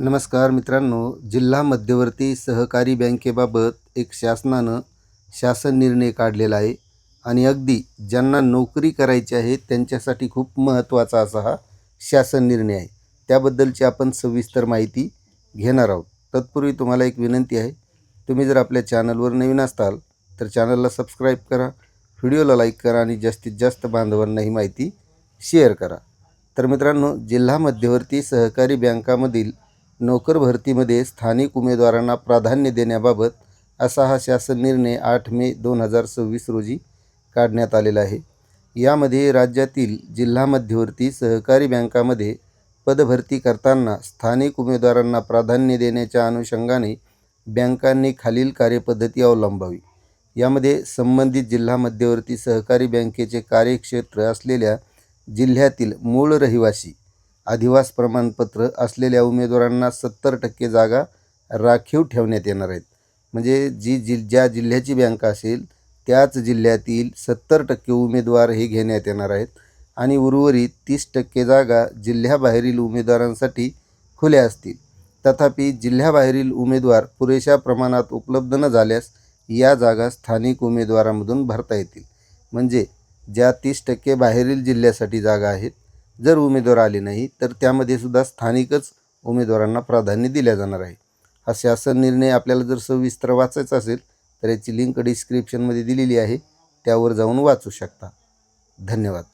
नमस्कार मित्रांनो, जिल्हा मध्यवर्ती सहकारी बँकेबाबत एक शासन निर्णय काढलेला आहे आणि अगदी ज्यांना नोकरी करायची आहे त्यांच्यासाठी खूप महत्त्वाचा असा हा शासन निर्णय आहे. त्याबद्दलची आपण सविस्तर माहिती घेणार आहोत. तत्पूर्वी तुम्हाला एक विनंती आहे, तुम्ही जर आपल्या चॅनलवर नवीन असाल तर चॅनलला सबस्क्राईब करा, व्हिडिओला लाईक करा आणि जास्तीत जास्त बांधवांना ही माहिती शेअर करा. तर मित्रांनो, जिल्हा मध्यवर्ती सहकारी बँकामधील नोकर भरतीमध्ये स्थानिक उमेदवारांना प्राधान्य देण्याबाबत असा हा शासन निर्णय 8 मे 2026 रोजी काढण्यात आलेला आहे. यामध्ये राज्यातील जिल्हा मध्यवर्ती सहकारी बँकामध्ये पदभरती करताना स्थानिक उमेदवारांना प्राधान्य देण्याच्या अनुषंगाने बँकांनी खालील कार्यपद्धती अवलंबावी. यामध्ये संबंधित जिल्हा मध्यवर्ती सहकारी बँकेचे कार्यक्षेत्र असलेल्या जिल्ह्यातील मूळ रहिवासी अधिवास प्रमाणपत्र असलेल्या उमेदवारांना 70% जागा राखीव ठेवण्यात येणार आहेत. म्हणजे ज्या जिल्ह्याची बँक असेल त्याच जिल्ह्यातील 70% उमेदवार हे घेण्यात येणार आहेत आणि उर्वरित 30% जागा जिल्ह्याबाहेरील उमेदवारांसाठी खुल्या असतील. तथापि जिल्ह्याबाहेरील उमेदवार पुरेशा प्रमाणात उपलब्ध न झाल्यास या जागा स्थानिक उमेदवारांमधून भरता येतील. म्हणजे ज्या 30% बाहेरील जिल्ह्यासाठी जागा आहेत, जर उमेदवार आले नाही तर त्यामध्ये सुद्धा स्थानिकच उमेदवारांना प्राधान्य दिले जाणार आहे. हा शासन निर्णय आपल्याला जर सविस्तर वाचायचा असेल तर याची लिंक डिस्क्रिप्शनमध्ये दिलेली आहे, त्यावर जाऊन वाचू शकता. धन्यवाद.